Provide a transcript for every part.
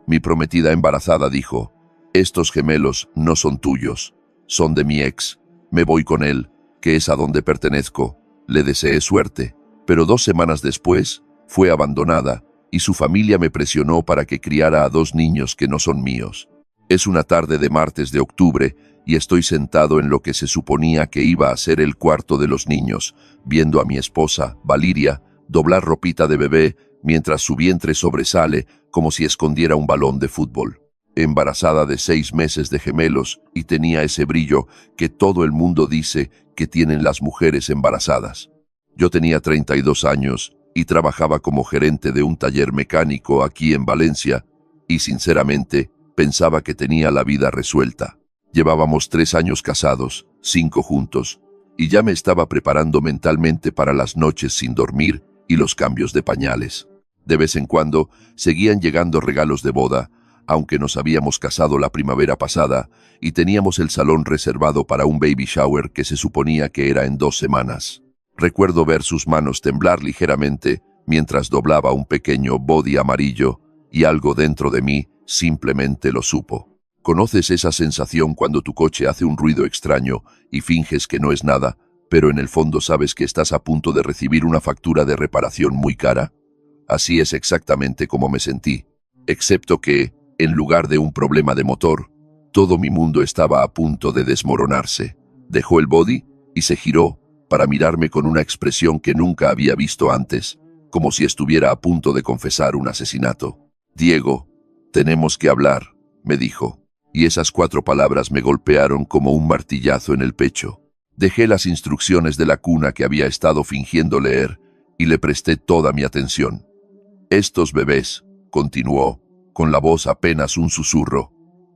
Mi prometida embarazada dijo: «Estos gemelos no son tuyos, son de mi ex. Me voy con él, que es a donde pertenezco». Le deseé suerte, pero 2 semanas después fue abandonada y su familia me presionó para que criara a 2 niños que no son míos. Es una tarde de martes de octubre y estoy sentado en lo que se suponía que iba a ser el cuarto de los niños, viendo a mi esposa, Valeria, doblar ropita de bebé mientras su vientre sobresale como si escondiera un balón de fútbol. Embarazada de 6 meses de gemelos y tenía ese brillo que todo el mundo dice que tienen las mujeres embarazadas. Yo tenía 32 años y trabajaba como gerente de un taller mecánico aquí en Valencia y sinceramente pensaba que tenía la vida resuelta. Llevábamos 3 años casados, 5 juntos, y ya me estaba preparando mentalmente para las noches sin dormir y los cambios de pañales. De vez en cuando seguían llegando regalos de boda, aunque nos habíamos casado la primavera pasada y teníamos el salón reservado para un baby shower que se suponía que era en 2 semanas. Recuerdo ver sus manos temblar ligeramente mientras doblaba un pequeño body amarillo y algo dentro de mí simplemente lo supo. ¿Conoces esa sensación cuando tu coche hace un ruido extraño y finges que no es nada, pero en el fondo sabes que estás a punto de recibir una factura de reparación muy cara? Así es exactamente como me sentí, excepto que, en lugar de un problema de motor, todo mi mundo estaba a punto de desmoronarse. Dejó el body y se giró para mirarme con una expresión que nunca había visto antes, como si estuviera a punto de confesar un asesinato. «Diego, tenemos que hablar», me dijo, y esas 4 palabras me golpearon como un martillazo en el pecho. Dejé las instrucciones de la cuna que había estado fingiendo leer y le presté toda mi atención. «Estos bebés», continuó, con la voz apenas un susurro,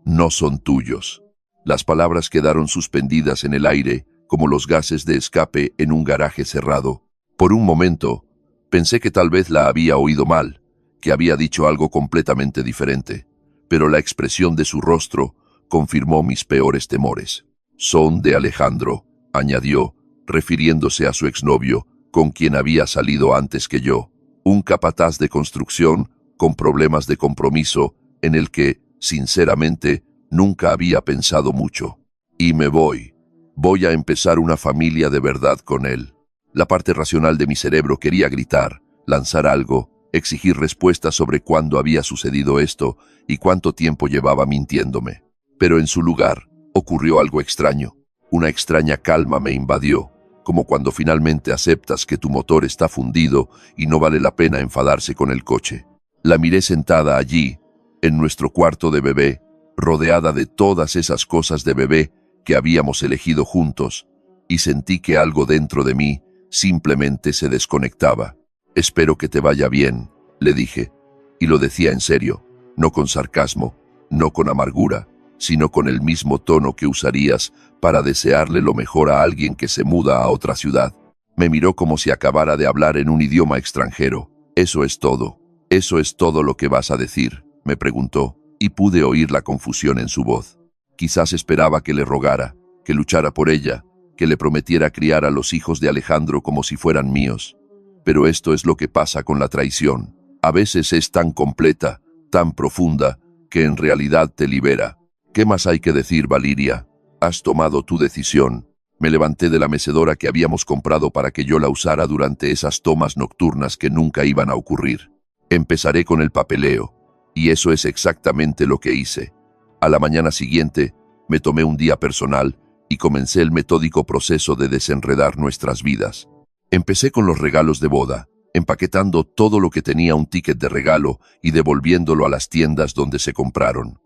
«no son tuyos». Las palabras quedaron suspendidas en el aire como los gases de escape en un garaje cerrado. Por un momento, pensé que tal vez la había oído mal, que había dicho algo completamente diferente, pero la expresión de su rostro confirmó mis peores temores. «Son de Alejandro», añadió, refiriéndose a su exnovio, con quien había salido antes que yo, un capataz de construcción con problemas de compromiso en el que, sinceramente, nunca había pensado mucho. «Y me voy. Voy a empezar una familia de verdad con él». La parte racional de mi cerebro quería gritar, lanzar algo, exigir respuestas sobre cuándo había sucedido esto y cuánto tiempo llevaba mintiéndome. Pero en su lugar, ocurrió algo extraño. Una extraña calma me invadió, como cuando finalmente aceptas que tu motor está fundido y no vale la pena enfadarse con el coche. La miré sentada allí, en nuestro cuarto de bebé, rodeada de todas esas cosas de bebé que habíamos elegido juntos, y sentí que algo dentro de mí simplemente se desconectaba. «Espero que te vaya bien», le dije, y lo decía en serio, no con sarcasmo, no con amargura, sino con el mismo tono que usarías para desearle lo mejor a alguien que se muda a otra ciudad. Me miró como si acabara de hablar en un idioma extranjero. «¿Eso es todo? ¿Eso es todo lo que vas a decir?», me preguntó, y pude oír la confusión en su voz. Quizás esperaba que le rogara, que luchara por ella, que le prometiera criar a los hijos de Alejandro como si fueran míos. Pero esto es lo que pasa con la traición. A veces es tan completa, tan profunda, que en realidad te libera. «¿Qué más hay que decir, Valeria? Has tomado tu decisión». Me levanté de la mecedora que habíamos comprado para que yo la usara durante esas tomas nocturnas que nunca iban a ocurrir. «Empezaré con el papeleo». Y eso es exactamente lo que hice. A la mañana siguiente, me tomé un día personal y comencé el metódico proceso de desenredar nuestras vidas. Empecé con los regalos de boda, empaquetando todo lo que tenía un ticket de regalo y devolviéndolo a las tiendas donde se compraron.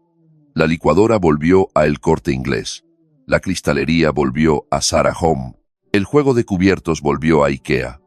La licuadora volvió a El Corte Inglés. La cristalería volvió a Zara Home. El juego de cubiertos volvió a IKEA.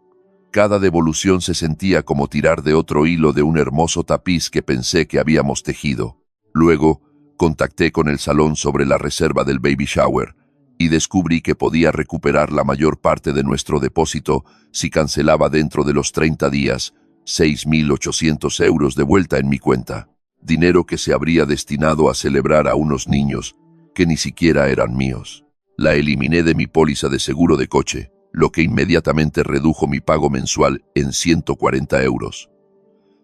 Cada devolución se sentía como tirar de otro hilo de un hermoso tapiz que pensé que habíamos tejido. Luego, contacté con el salón sobre la reserva del baby shower y descubrí que podía recuperar la mayor parte de nuestro depósito si cancelaba dentro de los 30 días 6.800 euros de vuelta en mi cuenta. Dinero que se habría destinado a celebrar a unos niños que ni siquiera eran míos. La eliminé de mi póliza de seguro de coche, lo que inmediatamente redujo mi pago mensual en 140 euros.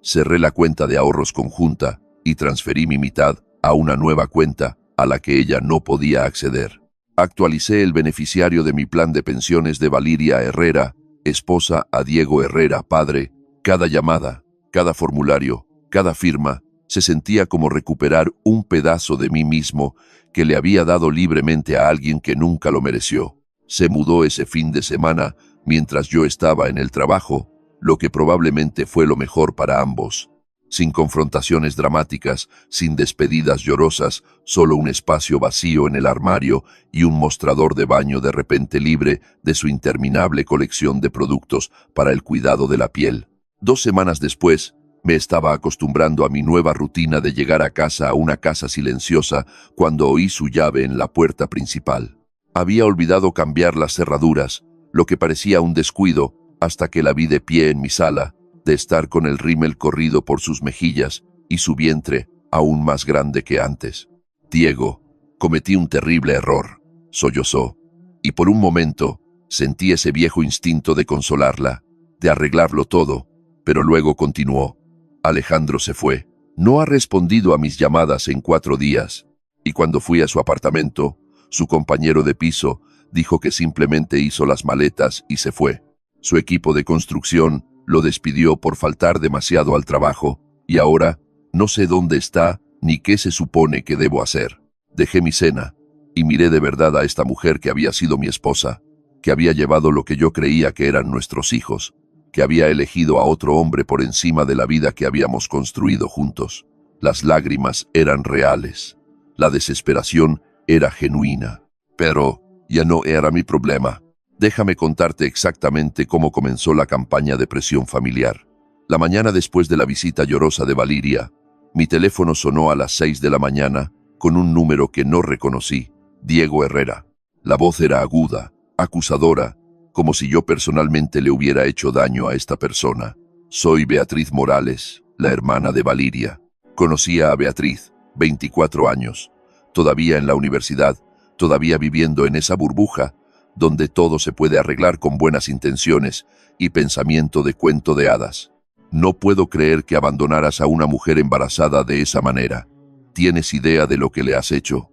Cerré la cuenta de ahorros conjunta y transferí mi mitad a una nueva cuenta a la que ella no podía acceder. Actualicé el beneficiario de mi plan de pensiones de Valeria Herrera, esposa, a Diego Herrera, padre. Cada llamada, cada formulario, cada firma, se sentía como recuperar un pedazo de mí mismo que le había dado libremente a alguien que nunca lo mereció. Se mudó ese fin de semana mientras yo estaba en el trabajo, lo que probablemente fue lo mejor para ambos. Sin confrontaciones dramáticas, sin despedidas llorosas, solo un espacio vacío en el armario y un mostrador de baño de repente libre de su interminable colección de productos para el cuidado de la piel. 2 semanas después, me estaba acostumbrando a mi nueva rutina de llegar a casa, a una casa silenciosa, cuando oí su llave en la puerta principal. Había olvidado cambiar las cerraduras, lo que parecía un descuido, hasta que la vi de pie en mi sala, de estar con el rímel corrido por sus mejillas y su vientre aún más grande que antes. Diego, cometí un terrible error, sollozó, y por un momento sentí ese viejo instinto de consolarla, de arreglarlo todo, pero luego continuó. Alejandro se fue. No ha respondido a mis llamadas en 4 días, y cuando fui a su apartamento, su compañero de piso dijo que simplemente hizo las maletas y se fue. Su equipo de construcción lo despidió por faltar demasiado al trabajo, y ahora no sé dónde está ni qué se supone que debo hacer. Dejé mi cena y miré de verdad a esta mujer que había sido mi esposa, que había llevado lo que yo creía que eran nuestros hijos, que había elegido a otro hombre por encima de la vida que habíamos construido juntos. Las lágrimas eran reales. La desesperación era genuina. Pero ya no era mi problema. Déjame contarte exactamente cómo comenzó la campaña de presión familiar. La mañana después de la visita llorosa de Valeria, mi teléfono sonó a las 6 de la mañana con un número que no reconocí, Diego Herrera. La voz era aguda, acusadora, como si yo personalmente le hubiera hecho daño a esta persona. Soy Beatriz Morales, la hermana de Valeria. Conocía a Beatriz, 24 años, todavía en la universidad, todavía viviendo en esa burbuja, donde todo se puede arreglar con buenas intenciones y pensamiento de cuento de hadas. No puedo creer que abandonaras a una mujer embarazada de esa manera. ¿Tienes idea de lo que le has hecho?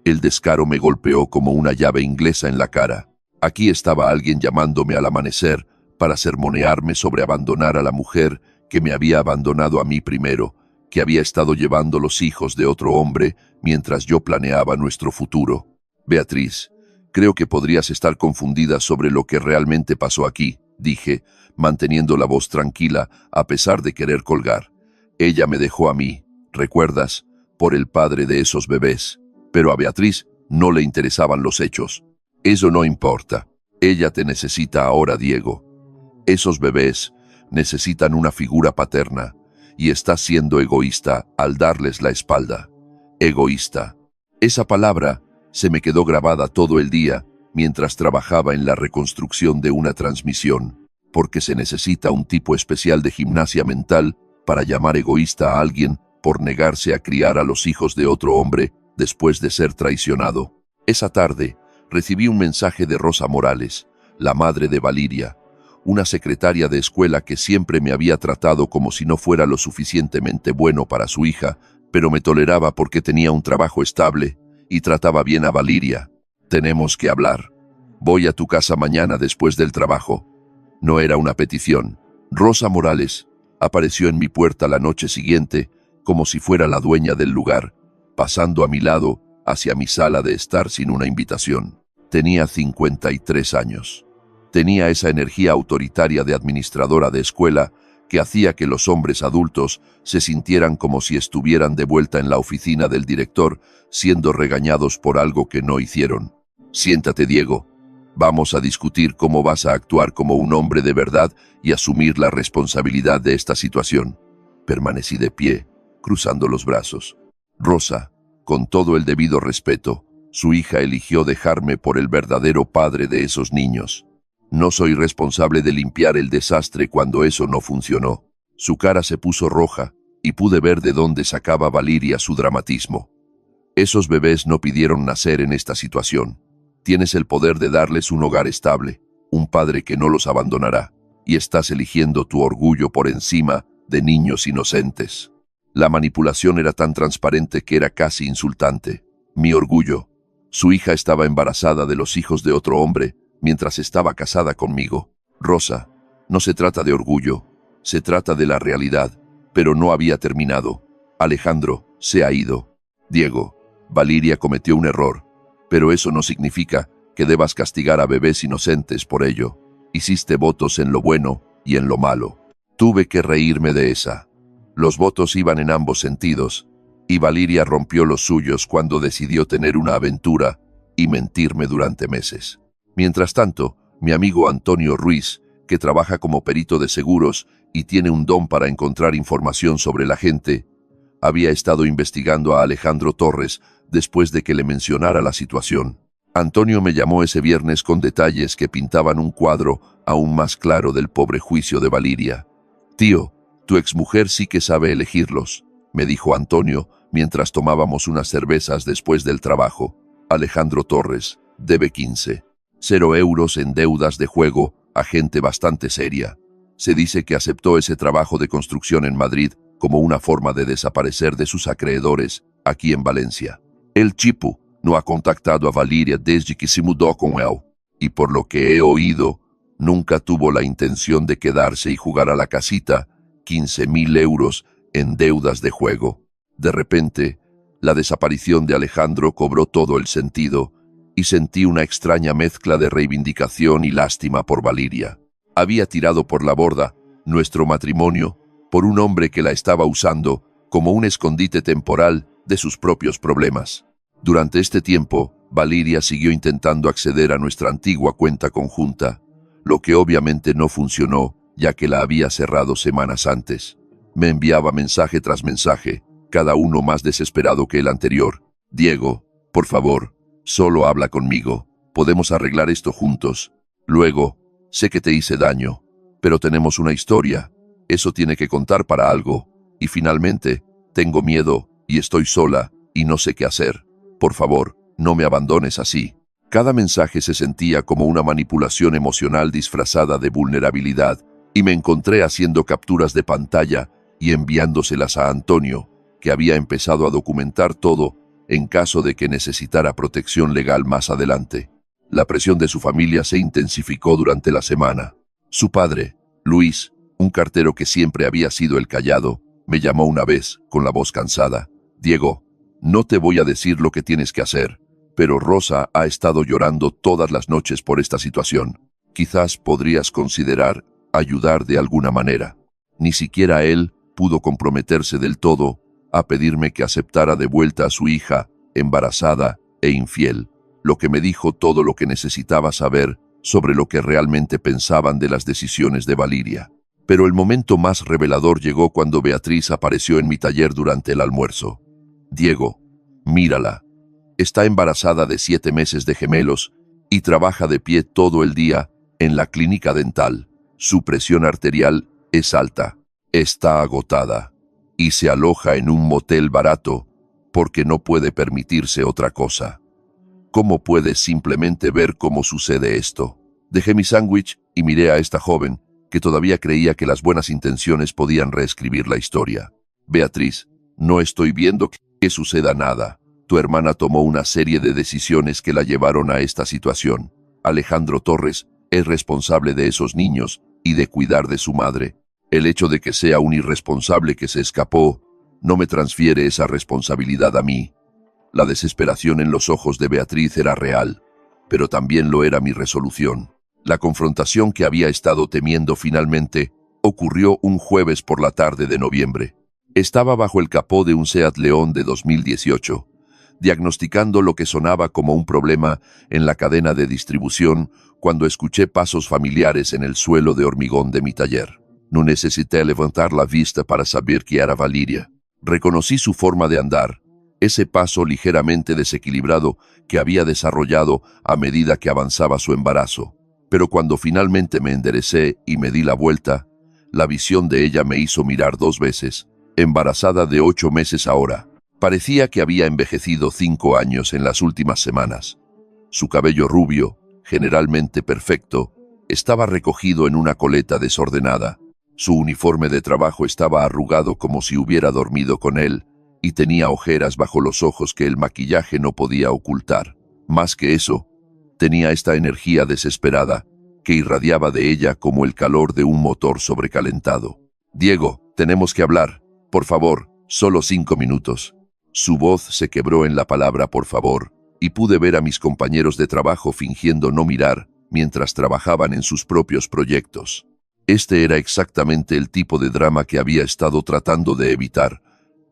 El descaro me golpeó como una llave inglesa en la cara. Aquí estaba alguien llamándome al amanecer para sermonearme sobre abandonar a la mujer que me había abandonado a mí primero, que había estado llevando los hijos de otro hombre mientras yo planeaba nuestro futuro. Beatriz, creo que podrías estar confundida sobre lo que realmente pasó aquí, dije, manteniendo la voz tranquila a pesar de querer colgar. Ella me dejó a mí, ¿recuerdas? Por el padre de esos bebés. Pero a Beatriz no le interesaban los hechos. Eso no importa. Ella te necesita ahora, Diego. Esos bebés necesitan una figura paterna y estás siendo egoísta al darles la espalda. Egoísta. Esa palabra se me quedó grabada todo el día mientras trabajaba en la reconstrucción de una transmisión, porque se necesita un tipo especial de gimnasia mental para llamar egoísta a alguien por negarse a criar a los hijos de otro hombre después de ser traicionado. Esa tarde recibí un mensaje de Rosa Morales, la madre de Valeria, una secretaria de escuela que siempre me había tratado como si no fuera lo suficientemente bueno para su hija, pero me toleraba porque tenía un trabajo estable y trataba bien a Valeria. Tenemos que hablar. Voy a tu casa mañana después del trabajo. No era una petición. Rosa Morales apareció en mi puerta la noche siguiente como si fuera la dueña del lugar, pasando a mi lado hacia mi sala de estar sin una invitación. Tenía 53 años. Tenía esa energía autoritaria de administradora de escuela que hacía que los hombres adultos se sintieran como si estuvieran de vuelta en la oficina del director, siendo regañados por algo que no hicieron. Siéntate, Diego. Vamos a discutir cómo vas a actuar como un hombre de verdad y asumir la responsabilidad de esta situación. Permanecí de pie, cruzando los brazos. Rosa, con todo el debido respeto, su hija eligió dejarme por el verdadero padre de esos niños. No soy responsable de limpiar el desastre cuando eso no funcionó. Su cara se puso roja y pude ver de dónde sacaba Valeria su dramatismo. Esos bebés no pidieron nacer en esta situación. Tienes el poder de darles un hogar estable, un padre que no los abandonará, y estás eligiendo tu orgullo por encima de niños inocentes. La manipulación era tan transparente que era casi insultante. Mi orgullo. Su hija estaba embarazada de los hijos de otro hombre mientras estaba casada conmigo. Rosa, no se trata de orgullo, se trata de la realidad, pero no había terminado. Alejandro se ha ido. Diego, Valeria cometió un error, pero eso no significa que debas castigar a bebés inocentes por ello. Hiciste votos en lo bueno y en lo malo. Tuve que reírme de esa. Los votos iban en ambos sentidos, y Valeria rompió los suyos cuando decidió tener una aventura y mentirme durante meses. Mientras tanto, mi amigo Antonio Ruiz, que trabaja como perito de seguros y tiene un don para encontrar información sobre la gente, había estado investigando a Alejandro Torres después de que le mencionara la situación. Antonio me llamó ese viernes con detalles que pintaban un cuadro aún más claro del pobre juicio de Valeria. «Tío, tu exmujer sí que sabe elegirlos», me dijo Antonio mientras tomábamos unas cervezas después del trabajo. «Alejandro Torres debe 0 euros en deudas de juego a gente bastante seria. Se dice que aceptó ese trabajo de construcción en Madrid como una forma de desaparecer de sus acreedores aquí en Valencia. El Chipu no ha contactado a Valeria desde que se mudó con él, y por lo que he oído, nunca tuvo la intención de quedarse y jugar a la casita 15.000 euros en deudas de juego. De repente, la desaparición de Alejandro cobró todo el sentido y sentí una extraña mezcla de reivindicación y lástima por Valeria. Había tirado por la borda nuestro matrimonio por un hombre que la estaba usando como un escondite temporal de sus propios problemas. Durante este tiempo, Valeria siguió intentando acceder a nuestra antigua cuenta conjunta, lo que obviamente no funcionó, ya que la había cerrado semanas antes. Me enviaba mensaje tras mensaje, cada uno más desesperado que el anterior. «Diego, por favor, solo habla conmigo. Podemos arreglar esto juntos. Luego, sé que te hice daño, pero tenemos una historia. Eso tiene que contar para algo. Y finalmente, tengo miedo y estoy sola y no sé qué hacer. Por favor, no me abandones así». Cada mensaje se sentía como una manipulación emocional disfrazada de vulnerabilidad, y me encontré haciendo capturas de pantalla y enviándoselas a Antonio, que había empezado a documentar todo en caso de que necesitara protección legal más adelante. La presión de su familia se intensificó durante la semana. Su padre, Luis, un cartero que siempre había sido el callado, me llamó una vez, con la voz cansada. «Diego, no te voy a decir lo que tienes que hacer, pero Rosa ha estado llorando todas las noches por esta situación. Quizás podrías considerar ayudar de alguna manera». Ni siquiera él pudo comprometerse del todo a pedirme que aceptara de vuelta a su hija, embarazada e infiel, lo que me dijo todo lo que necesitaba saber sobre lo que realmente pensaban de las decisiones de Valeria. Pero el momento más revelador llegó cuando Beatriz apareció en mi taller durante el almuerzo. «Diego, mírala. Está embarazada de 7 meses de gemelos y trabaja de pie todo el día en la clínica dental. Su presión arterial es alta, está agotada y se aloja en un motel barato porque no puede permitirse otra cosa. ¿Cómo puedes simplemente ver cómo sucede esto?» Dejé mi sándwich y miré a esta joven que todavía creía que las buenas intenciones podían reescribir la historia. «Beatriz, no estoy viendo que suceda nada. Tu hermana tomó una serie de decisiones que la llevaron a esta situación. Alejandro Torres es responsable de esos niños y de cuidar de su madre. El hecho de que sea un irresponsable que se escapó no me transfiere esa responsabilidad a mí». La desesperación en los ojos de Beatriz era real, pero también lo era mi resolución. La confrontación que había estado temiendo finalmente ocurrió un jueves por la tarde de noviembre. Estaba bajo el capó de un Seat León de 2018, diagnosticando lo que sonaba como un problema en la cadena de distribución cuando escuché pasos familiares en el suelo de hormigón de mi taller. No necesité levantar la vista para saber que era Valeria. Reconocí su forma de andar, ese paso ligeramente desequilibrado que había desarrollado a medida que avanzaba su embarazo. Pero cuando finalmente me enderecé y me di la vuelta, la visión de ella me hizo mirar 2 veces, embarazada de 8 meses ahora. Parecía que había envejecido 5 años en las últimas semanas. Su cabello rubio, generalmente perfecto, estaba recogido en una coleta desordenada. Su uniforme de trabajo estaba arrugado como si hubiera dormido con él, y tenía ojeras bajo los ojos que el maquillaje no podía ocultar. Más que eso, tenía esta energía desesperada que irradiaba de ella como el calor de un motor sobrecalentado. «Diego, tenemos que hablar. Por favor, solo 5 minutos». Su voz se quebró en la palabra «por favor», y pude ver a mis compañeros de trabajo fingiendo no mirar mientras trabajaban en sus propios proyectos. Este era exactamente el tipo de drama que había estado tratando de evitar,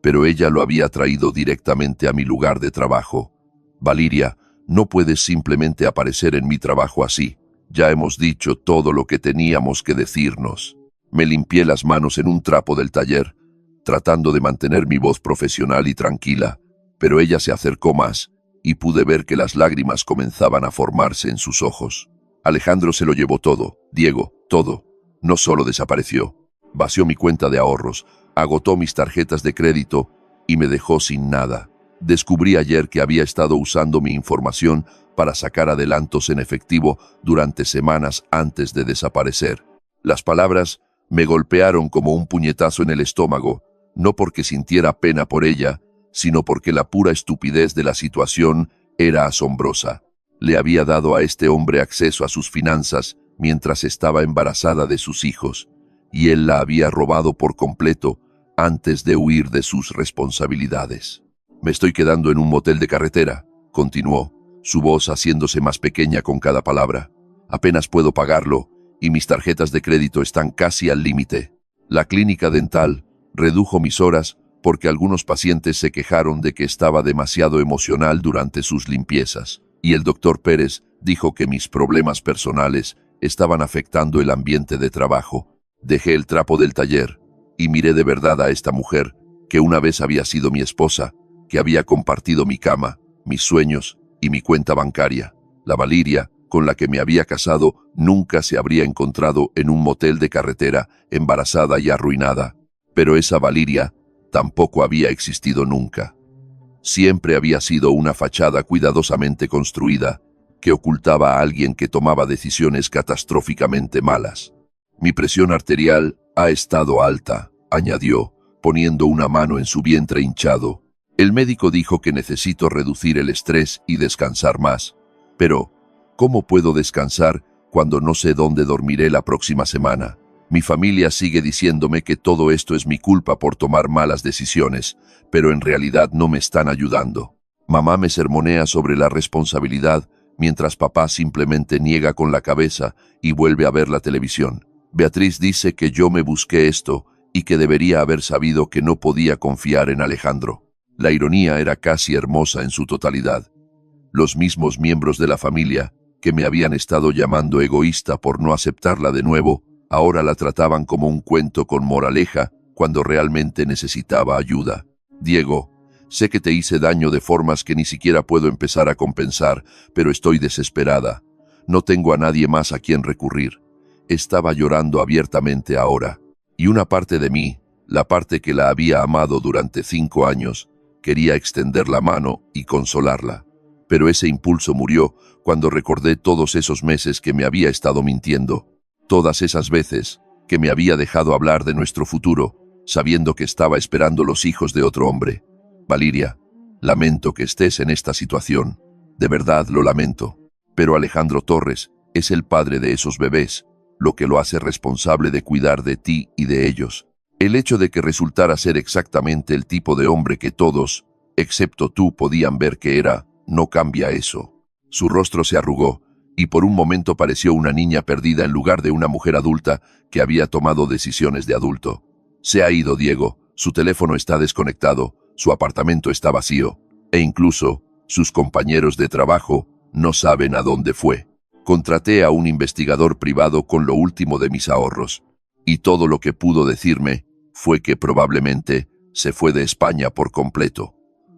pero ella lo había traído directamente a mi lugar de trabajo. «Valeria, no puedes simplemente aparecer en mi trabajo así. Ya hemos dicho todo lo que teníamos que decirnos». Me limpié las manos en un trapo del taller, tratando de mantener mi voz profesional y tranquila, pero ella se acercó más, y pude ver que las lágrimas comenzaban a formarse en sus ojos. «Alejandro se lo llevó todo, Diego, todo. No solo desapareció. Vació mi cuenta de ahorros, agotó mis tarjetas de crédito y me dejó sin nada. Descubrí ayer que había estado usando mi información para sacar adelantos en efectivo durante semanas antes de desaparecer». Las palabras me golpearon como un puñetazo en el estómago, no porque sintiera pena por ella, sino porque la pura estupidez de la situación era asombrosa. Le había dado a este hombre acceso a sus finanzas mientras estaba embarazada de sus hijos, y él la había robado por completo antes de huir de sus responsabilidades. «Me estoy quedando en un motel de carretera», continuó, su voz haciéndose más pequeña con cada palabra. «Apenas puedo pagarlo, y mis tarjetas de crédito están casi al límite. La clínica dental redujo mis horas porque algunos pacientes se quejaron de que estaba demasiado emocional durante sus limpiezas, y el doctor Pérez dijo que mis problemas personales estaban afectando el ambiente de trabajo. Dejé el trapo del taller y miré de verdad a esta mujer que una vez había sido mi esposa, que había compartido mi cama, mis sueños y mi cuenta bancaria. La Valeria con la que me había casado nunca se habría encontrado en un motel de carretera, embarazada y arruinada. Pero esa Valeria tampoco había existido nunca. Siempre había sido una fachada cuidadosamente construida que ocultaba a alguien que tomaba decisiones catastróficamente malas. «Mi presión arterial ha estado alta», añadió, poniendo una mano en su vientre hinchado. «El médico dijo que necesito reducir el estrés y descansar más. Pero, ¿cómo puedo descansar cuando no sé dónde dormiré la próxima semana? Mi familia sigue diciéndome que todo esto es mi culpa por tomar malas decisiones, pero en realidad no me están ayudando. Mamá me sermonea sobre la responsabilidad, mientras papá simplemente niega con la cabeza y vuelve a ver la televisión. Beatriz dice que yo me busqué esto y que debería haber sabido que no podía confiar en Alejandro». La ironía era casi hermosa en su totalidad. Los mismos miembros de la familia, que me habían estado llamando egoísta por no aceptarla de nuevo, ahora la trataban como un cuento con moraleja cuando realmente necesitaba ayuda. «Diego, sé que te hice daño de formas que ni siquiera puedo empezar a compensar, pero estoy desesperada. No tengo a nadie más a quien recurrir». Estaba llorando abiertamente ahora, y una parte de mí, la parte que la había amado durante 5 años, quería extender la mano y consolarla. Pero ese impulso murió cuando recordé todos esos meses que me había estado mintiendo, todas esas veces que me había dejado hablar de nuestro futuro, sabiendo que estaba esperando los hijos de otro hombre. «Valeria, lamento que estés en esta situación, de verdad lo lamento, pero Alejandro Torres es el padre de esos bebés, lo que lo hace responsable de cuidar de ti y de ellos. El hecho de que resultara ser exactamente el tipo de hombre que todos, excepto tú, podían ver que era, no cambia eso». Su rostro se arrugó, y por un momento pareció una niña perdida en lugar de una mujer adulta que había tomado decisiones de adulto. «Se ha ido, Diego, su teléfono está desconectado, su apartamento está vacío, e incluso sus compañeros de trabajo no saben a dónde fue. Contraté a un investigador privado con lo último de mis ahorros, y todo lo que pudo decirme fue que probablemente se fue de España por completo.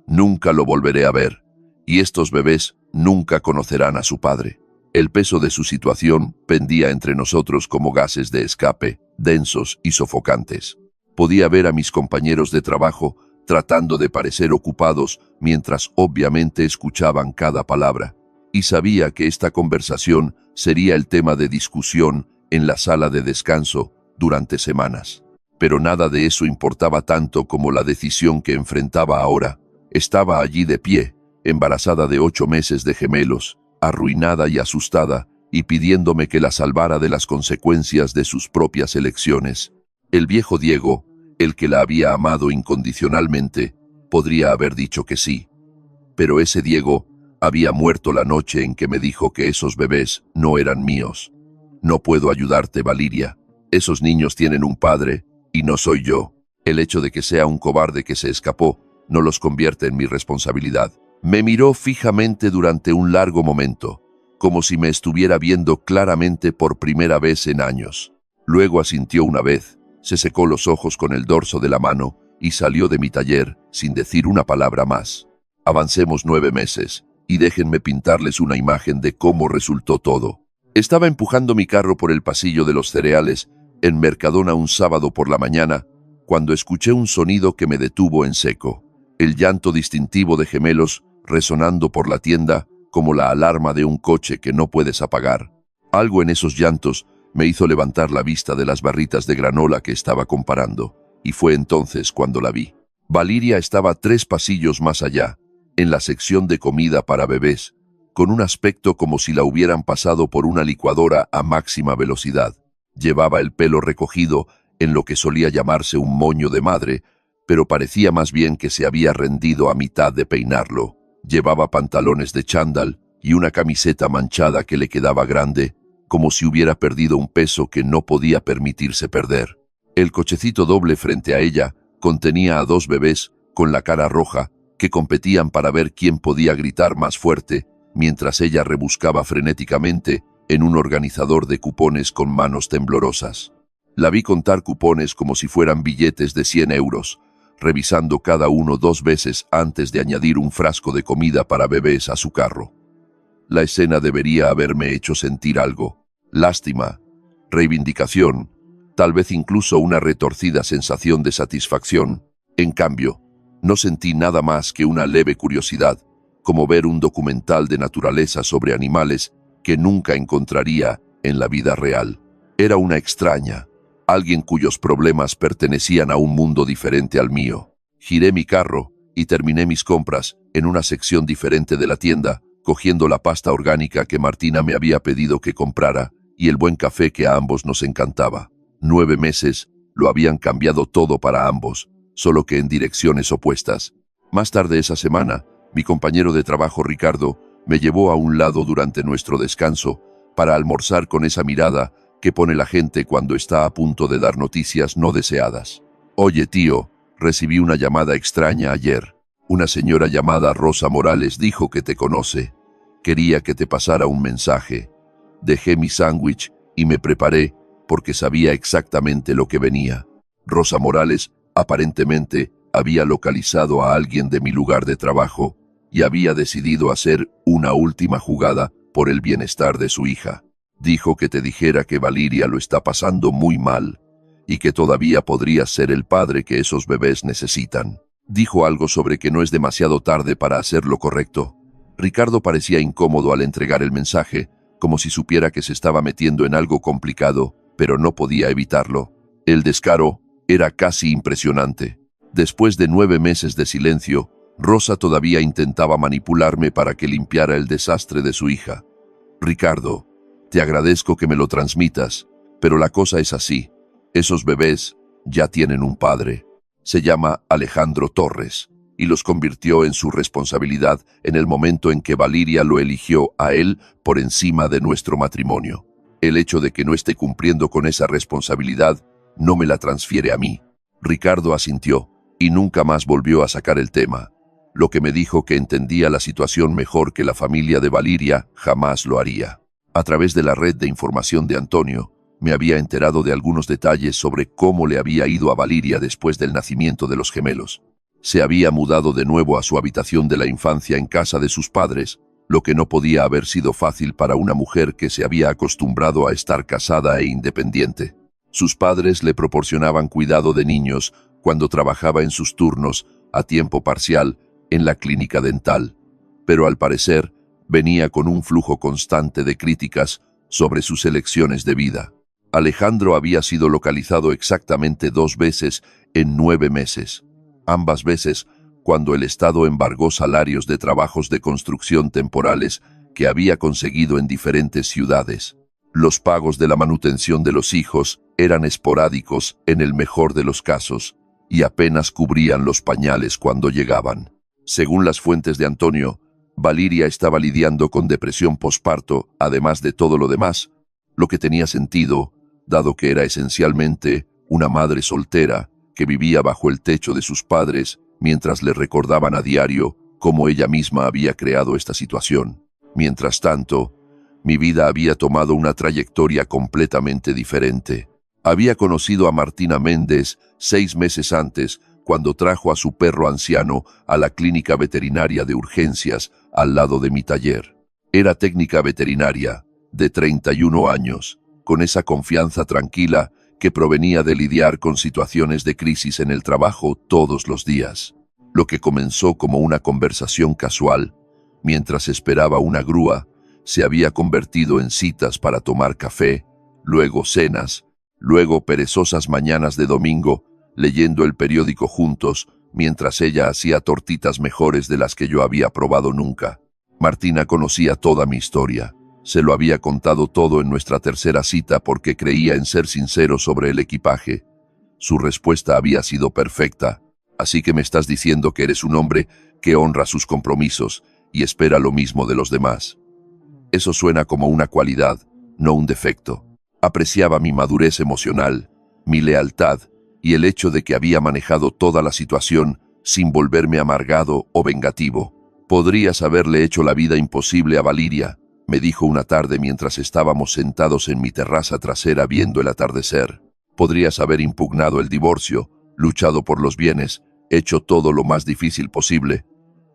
Nunca lo volveré a ver, y estos bebés nunca conocerán a su padre». El peso de su situación pendía entre nosotros como gases de escape, densos y sofocantes. Podía ver a mis compañeros de trabajo tratando de parecer ocupados mientras obviamente escuchaban cada palabra, y sabía que esta conversación sería el tema de discusión en la sala de descanso durante semanas. Pero nada de eso importaba tanto como la decisión que enfrentaba ahora. Estaba allí de pie, embarazada de 8 meses de gemelos, arruinada y asustada, y pidiéndome que la salvara de las consecuencias de sus propias elecciones. El viejo Diego, el que la había amado incondicionalmente, podría haber dicho que sí. Pero ese Diego había muerto la noche en que me dijo que esos bebés no eran míos. No puedo ayudarte, Valiria. Esos niños tienen un padre, y no soy yo. El hecho de que sea un cobarde que se escapó no los convierte en mi responsabilidad. Me miró fijamente durante un largo momento, como si me estuviera viendo claramente por primera vez en años. Luego asintió una vez, se secó los ojos con el dorso de la mano y salió de mi taller sin decir una palabra más. Avancemos 9 meses, y déjenme pintarles una imagen de cómo resultó todo. Estaba empujando mi carro por el pasillo de los cereales en Mercadona un sábado por la mañana, cuando escuché un sonido que me detuvo en seco. El llanto distintivo de gemelos resonando por la tienda como la alarma de un coche que no puedes apagar. Algo en esos llantos me hizo levantar la vista de las barritas de granola que estaba comparando, y fue entonces cuando la vi. Valiria estaba 3 pasillos más allá, en la sección de comida para bebés, con un aspecto como si la hubieran pasado por una licuadora a máxima velocidad. Llevaba el pelo recogido en lo que solía llamarse un moño de madre, pero parecía más bien que se había rendido a mitad de peinarlo. Llevaba pantalones de chándal y una camiseta manchada que le quedaba grande, como si hubiera perdido un peso que no podía permitirse perder. El cochecito doble frente a ella contenía a 2 bebés con la cara roja que competían para ver quién podía gritar más fuerte, mientras ella rebuscaba frenéticamente en un organizador de cupones con manos temblorosas. La vi contar cupones como si fueran billetes de 100 euros, revisando cada uno 2 veces antes de añadir un frasco de comida para bebés a su carro. La escena debería haberme hecho sentir algo: lástima, reivindicación, tal vez incluso una retorcida sensación de satisfacción. En cambio, no sentí nada más que una leve curiosidad, como ver un documental de naturaleza sobre animales que nunca encontraría en la vida real. Era una extraña, alguien cuyos problemas pertenecían a un mundo diferente al mío. Giré mi carro y terminé mis compras en una sección diferente de la tienda, cogiendo la pasta orgánica que Martina me había pedido que comprara y el buen café que a ambos nos encantaba. 9 meses lo habían cambiado todo para ambos, solo que en direcciones opuestas. Más tarde esa semana, mi compañero de trabajo Ricardo me llevó a un lado durante nuestro descanso para almorzar con esa mirada que pone la gente cuando está a punto de dar noticias no deseadas. Oye, tío, recibí una llamada extraña ayer. Una señora llamada Rosa Morales dijo que te conoce. Quería que te pasara un mensaje. Dejé mi sándwich y me preparé porque sabía exactamente lo que venía. Rosa Morales, aparentemente, había localizado a alguien de mi lugar de trabajo y había decidido hacer una última jugada por el bienestar de su hija. Dijo que te dijera que Valiria lo está pasando muy mal y que todavía podrías ser el padre que esos bebés necesitan. Dijo algo sobre que no es demasiado tarde para hacer lo correcto. Ricardo parecía incómodo al entregar el mensaje, como si supiera que se estaba metiendo en algo complicado, pero no podía evitarlo. El descaro era casi impresionante. Después de 9 meses de silencio, Rosa todavía intentaba manipularme para que limpiara el desastre de su hija. Ricardo, te agradezco que me lo transmitas, pero la cosa es así. Esos bebés ya tienen un padre. Se llama Alejandro Torres, y los convirtió en su responsabilidad en el momento en que Valiria lo eligió a él por encima de nuestro matrimonio. El hecho de que no esté cumpliendo con esa responsabilidad no me la transfiere a mí. Ricardo asintió, y nunca más volvió a sacar el tema, lo que me dijo que entendía la situación mejor que la familia de Valiria jamás lo haría. A través de la red de información de Antonio, me había enterado de algunos detalles sobre cómo le había ido a Valiria después del nacimiento de los gemelos. Se había mudado de nuevo a su habitación de la infancia en casa de sus padres, lo que no podía haber sido fácil para una mujer que se había acostumbrado a estar casada e independiente. Sus padres le proporcionaban cuidado de niños cuando trabajaba en sus turnos a tiempo parcial en la clínica dental, pero al parecer venía con un flujo constante de críticas sobre sus elecciones de vida. Alejandro había sido localizado exactamente 2 veces en 9 meses. Ambas veces cuando el Estado embargó salarios de trabajos de construcción temporales que había conseguido en diferentes ciudades. Los pagos de la manutención de los hijos eran esporádicos en el mejor de los casos y apenas cubrían los pañales cuando llegaban. Según las fuentes de Antonio, Valeria estaba lidiando con depresión posparto, además de todo lo demás, lo que tenía sentido, dado que era esencialmente una madre soltera que vivía bajo el techo de sus padres mientras le recordaban a diario cómo ella misma había creado esta situación. Mientras tanto, mi vida había tomado una trayectoria completamente diferente. Había conocido a Martina Méndez 6 meses antes, cuando trajo a su perro anciano a la clínica veterinaria de urgencias al lado de mi taller. Era técnica veterinaria, de 31 años, con esa confianza tranquila que provenía de lidiar con situaciones de crisis en el trabajo todos los días. Lo que comenzó como una conversación casual, mientras esperaba una grúa, se había convertido en citas para tomar café, luego cenas, luego perezosas mañanas de domingo, leyendo el periódico juntos, mientras ella hacía tortitas mejores de las que yo había probado nunca. Martina conocía toda mi historia. Se lo había contado todo en nuestra tercera cita porque creía en ser sincero sobre el equipaje. Su respuesta había sido perfecta. Así que me estás diciendo que eres un hombre que honra sus compromisos y espera lo mismo de los demás. Eso suena como una cualidad, no un defecto. Apreciaba mi madurez emocional, mi lealtad y el hecho de que había manejado toda la situación sin volverme amargado o vengativo. Podrías haberle hecho la vida imposible a Valeria, me dijo una tarde mientras estábamos sentados en mi terraza trasera viendo el atardecer. Podrías haber impugnado el divorcio, luchado por los bienes, hecho todo lo más difícil posible.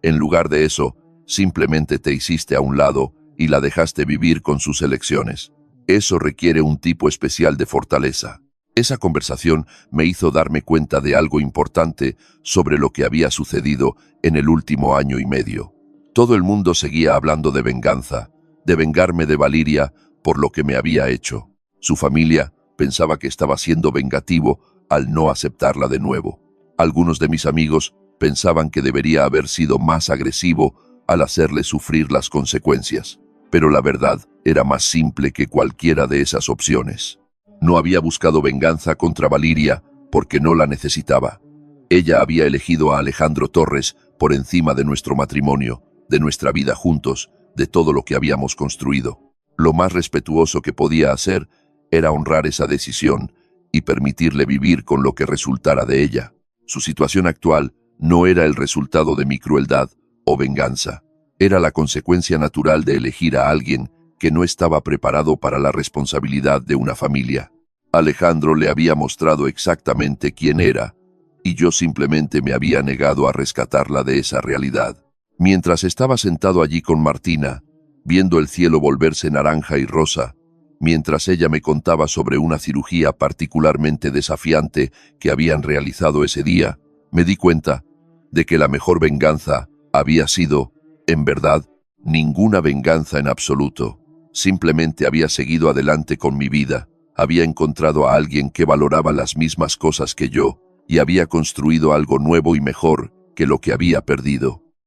En lugar de eso, simplemente te hiciste a un lado y la dejaste vivir con sus elecciones. Eso requiere un tipo especial de fortaleza. Esa conversación me hizo darme cuenta de algo importante sobre lo que había sucedido en el último año y medio. Todo el mundo seguía hablando de venganza, de vengarme de Valeria por lo que me había hecho. Su familia pensaba que estaba siendo vengativo al no aceptarla de nuevo. Algunos de mis amigos pensaban que debería haber sido más agresivo al hacerle sufrir las consecuencias. Pero la verdad era más simple que cualquiera de esas opciones. No había buscado venganza contra Valeria porque no la necesitaba. Ella había elegido a Alejandro Torres por encima de nuestro matrimonio, de nuestra vida juntos, de todo lo que habíamos construido. Lo más respetuoso que podía hacer era honrar esa decisión y permitirle vivir con lo que resultara de ella. Su situación actual no era el resultado de mi crueldad o venganza. Era la consecuencia natural de elegir a alguien que no estaba preparado para la responsabilidad de una familia. Alejandro le había mostrado exactamente quién era, y yo simplemente me había negado a rescatarla de esa realidad. Mientras estaba sentado allí con Martina, viendo el cielo volverse naranja y rosa, mientras ella me contaba sobre una cirugía particularmente desafiante que habían realizado ese día, me di cuenta de que la mejor venganza había sido, en verdad, ninguna venganza en absoluto. Simplemente había seguido adelante con mi vida, había encontrado a alguien que valoraba las mismas cosas que yo y había construido algo nuevo y mejor que lo que había perdido.